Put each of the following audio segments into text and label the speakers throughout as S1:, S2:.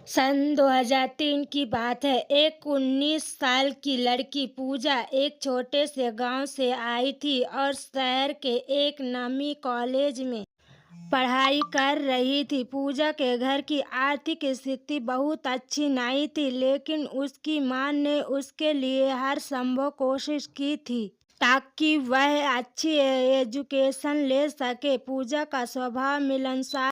S1: सन 2003 की बात है। एक 19 साल की लड़की पूजा एक छोटे से गांव से आई थी और शहर के एक नामी कॉलेज में पढ़ाई कर रही थी। पूजा के घर की आर्थिक स्थिति बहुत अच्छी नहीं थी, लेकिन उसकी मां ने उसके लिए हर संभव कोशिश की थी ताकि वह अच्छी एजुकेशन ले सके। पूजा का स्वभाव मिलनसार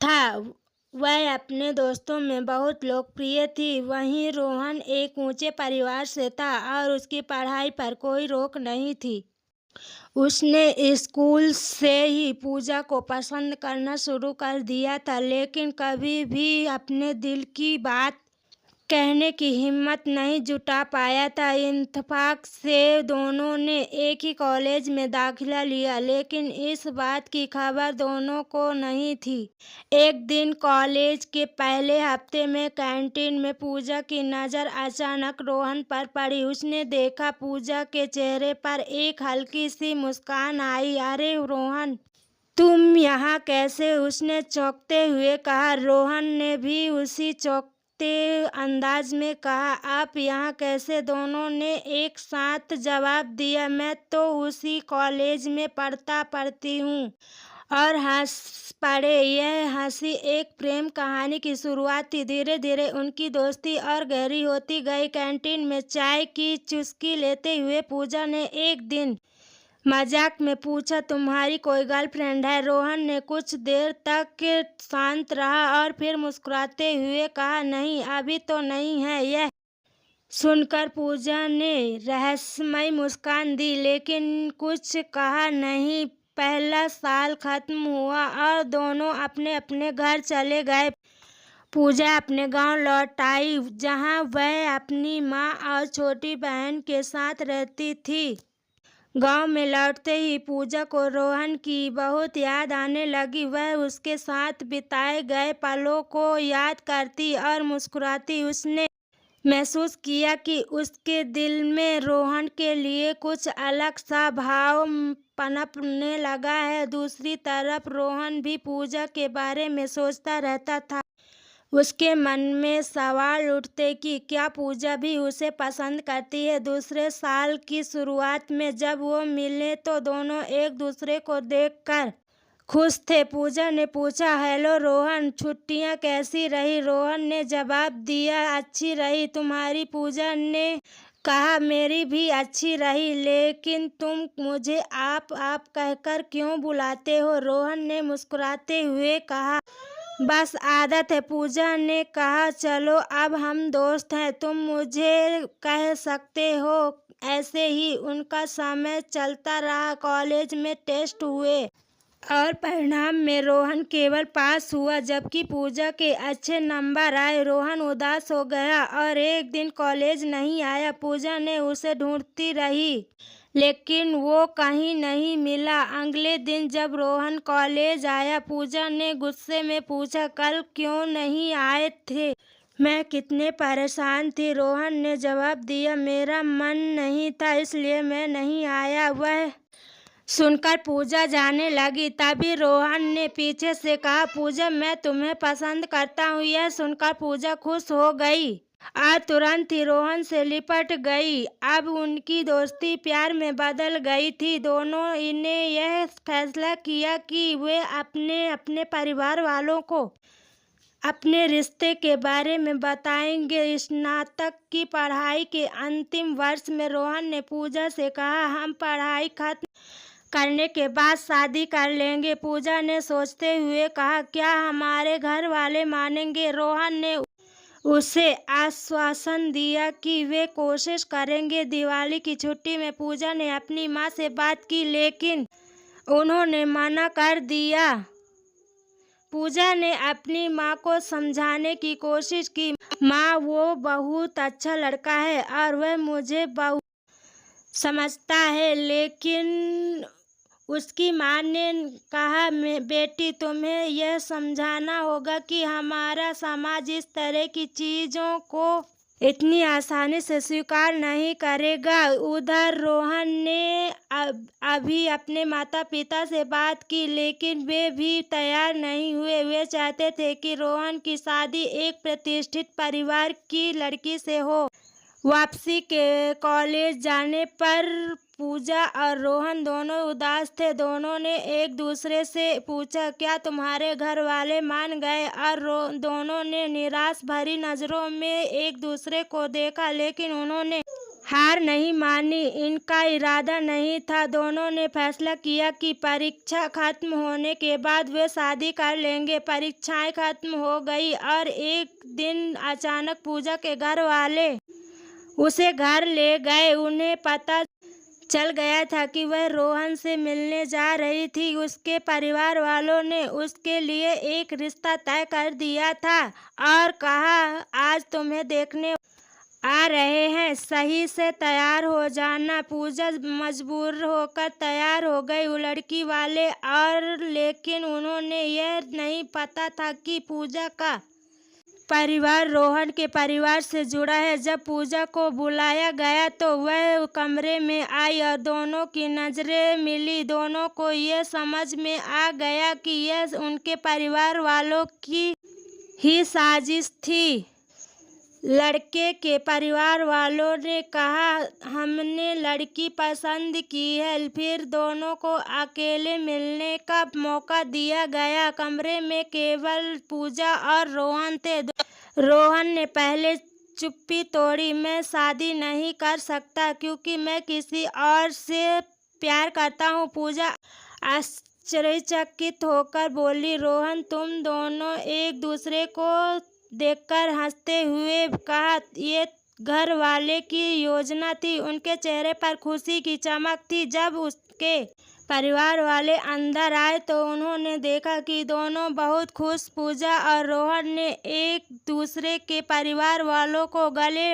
S1: था। वह अपने दोस्तों में बहुत लोकप्रिय थी। वहीं रोहन एक ऊंचे परिवार से था और उसकी पढ़ाई पर कोई रोक नहीं थी। उसने स्कूल से ही पूजा को पसंद करना शुरू कर दिया था, लेकिन कभी भी अपने दिल की बात कहने की हिम्मत नहीं जुटा पाया था। इत्तेफाक से दोनों ने एक ही कॉलेज में दाखिला लिया, लेकिन इस बात की खबर दोनों को नहीं थी। एक दिन कॉलेज के पहले हफ्ते में कैंटीन में पूजा की नज़र अचानक रोहन पर पड़ी। उसने देखा पूजा के चेहरे पर एक हल्की सी मुस्कान आई। अरे रोहन, तुम यहाँ कैसे? उसने चौंकते हुए कहा। रोहन ने भी उसी चौंकते अंदाज में कहा, आप यहाँ कैसे? दोनों ने एक साथ जवाब दिया, मैं तो उसी कॉलेज में पढ़ती हूँ। और हंस पड़े। यह हंसी एक प्रेम कहानी की शुरुआत थी। धीरे धीरे उनकी दोस्ती और गहरी होती गई। कैंटीन में चाय की चुस्की लेते हुए पूजा ने एक दिन मजाक में पूछा, तुम्हारी कोई गर्लफ्रेंड है? रोहन ने कुछ देर तक शांत रहा और फिर मुस्कुराते हुए कहा, नहीं, अभी तो नहीं है। यह सुनकर पूजा ने रहस्यमय मुस्कान दी, लेकिन कुछ कहा नहीं। पहला साल खत्म हुआ और दोनों अपने अपने घर चले गए। पूजा अपने गांव लौट आई, जहां वह अपनी मां और छोटी बहन के साथ रहती थी। गांव में लौटते ही पूजा को रोहन की बहुत याद आने लगी। वह उसके साथ बिताए गए पलों को याद करती और मुस्कुराती। उसने महसूस किया कि उसके दिल में रोहन के लिए कुछ अलग सा भाव पनपने लगा है। दूसरी तरफ रोहन भी पूजा के बारे में सोचता रहता था। उसके मन में सवाल उठते कि क्या पूजा भी उसे पसंद करती है। दूसरे साल की शुरुआत में जब वो मिले तो दोनों एक दूसरे को देखकर खुश थे। पूजा ने पूछा, हेलो रोहन, छुट्टियां कैसी रही? रोहन ने जवाब दिया, अच्छी रही। तुम्हारी? पूजा ने कहा, मेरी भी अच्छी रही, लेकिन तुम मुझे आप कहकर क्यों बुलाते हो? रोहन ने मुस्कुराते हुए कहा, बस आदत है। पूजा ने कहा, चलो अब हम दोस्त हैं, तुम मुझे कह सकते हो। ऐसे ही उनका समय चलता रहा। कॉलेज में टेस्ट हुए और परिणाम में रोहन केवल पास हुआ, जबकि पूजा के अच्छे नंबर आए। रोहन उदास हो गया और एक दिन कॉलेज नहीं आया। पूजा ने उसे ढूंढती रही, लेकिन वो कहीं नहीं मिला। अगले दिन जब रोहन कॉलेज आया, पूजा ने गुस्से में पूछा, कल क्यों नहीं आए थे? मैं कितने परेशान थी। रोहन ने जवाब दिया, मेरा मन नहीं था, इसलिए मैं नहीं आया। वह सुनकर पूजा जाने लगी। तभी रोहन ने पीछे से कहा, पूजा, मैं तुम्हें पसंद करता हूँ। यह सुनकर पूजा खुश हो गई और तुरंत ही रोहन से लिपट गई। अब उनकी दोस्ती प्यार में बदल गई थी। दोनों ने यह फैसला किया कि वे अपने अपने परिवार वालों को अपने रिश्ते के बारे में बताएंगे। स्नातक की पढ़ाई के अंतिम वर्ष में रोहन ने पूजा से कहा, हम पढ़ाई खत्म करने के बाद शादी कर लेंगे। पूजा ने सोचते हुए कहा, क्या हमारे घर वाले मानेंगे? रोहन ने उसे आश्वासन दिया कि वे कोशिश करेंगे। दिवाली की छुट्टी में पूजा ने अपनी मां से बात की, लेकिन उन्होंने मना कर दिया। पूजा ने अपनी मां को समझाने की कोशिश की, मां, वो बहुत अच्छा लड़का है और वह मुझे बहुत समझता है। लेकिन उसकी मां ने कहा, बेटी, तुम्हें यह समझाना होगा कि हमारा समाज इस तरह की चीज़ों को इतनी आसानी से स्वीकार नहीं करेगा। उधर रोहन ने अभी अपने माता पिता से बात की, लेकिन वे भी तैयार नहीं हुए। वे चाहते थे कि रोहन की शादी एक प्रतिष्ठित परिवार की लड़की से हो। वापसी के कॉलेज जाने पर पूजा और रोहन दोनों उदास थे। दोनों ने एक दूसरे से पूछा, क्या तुम्हारे घर वाले मान गए? और दोनों ने निराश भरी नजरों में एक दूसरे को देखा, लेकिन उन्होंने हार नहीं मानी। इनका इरादा नहीं था। दोनों ने फैसला किया कि परीक्षा खत्म होने के बाद वे शादी कर लेंगे। परीक्षाएं खत्म हो गई और एक दिन अचानक पूजा के घर वाले उसे घर ले गए। उन्हें पता चल गया था कि वह रोहन से मिलने जा रही थी। उसके परिवार वालों ने उसके लिए एक रिश्ता तय कर दिया था और कहा, आज तुम्हें देखने आ रहे हैं, सही से तैयार हो जाना। पूजा मजबूर होकर तैयार हो गई लड़की वाले और लेकिन उन्होंने यह नहीं पता था कि पूजा का परिवार रोहन के परिवार से जुड़ा है। जब पूजा को बुलाया गया तो वह कमरे में आई और दोनों की नजरें मिली। दोनों को यह समझ में आ गया कि यह उनके परिवार वालों की ही साजिश थी। लड़के के परिवार वालों ने कहा, हमने लड़की पसंद की है। फिर दोनों को अकेले मिलने का मौका दिया गया। कमरे में केवल पूजा और रोहन थे। रोहन ने पहले चुप्पी तोड़ी, मैं शादी नहीं कर सकता क्योंकि मैं किसी और से प्यार करता हूँ। पूजा आश्चर्यचकित होकर बोली, रोहन? तुम दोनों एक दूसरे को देखकर हंसते हुए कहा, ये घर वाले की योजना थी। उनके चेहरे पर खुशी की चमक थी। जब उसके परिवार वाले अंदर आए तो उन्होंने देखा कि दोनों बहुत खुश। पूजा और रोहन ने एक दूसरे के परिवार वालों को गले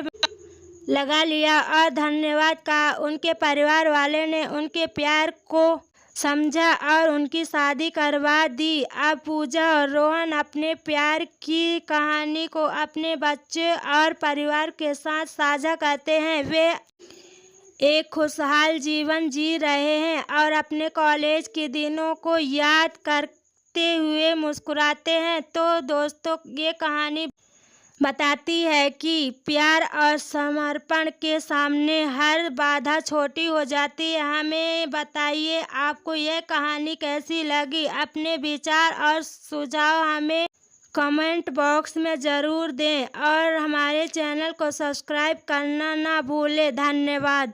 S1: लगा लिया और धन्यवाद कहा। उनके परिवार वाले ने उनके प्यार को समझा और उनकी शादी करवा दी। अब पूजा और रोहन अपने प्यार की कहानी को अपने बच्चे और परिवार के साथ साझा करते हैं। वे एक खुशहाल जीवन जी रहे हैं और अपने कॉलेज के दिनों को याद करते हुए मुस्कुराते हैं। तो दोस्तों, ये कहानी बताती है कि प्यार और समर्पण के सामने हर बाधा छोटी हो जाती है। हमें बताइए, आपको यह कहानी कैसी लगी? अपने विचार और सुझाव हमें कमेंट बॉक्स में ज़रूर दें और हमारे चैनल को सब्सक्राइब करना ना भूलें। धन्यवाद।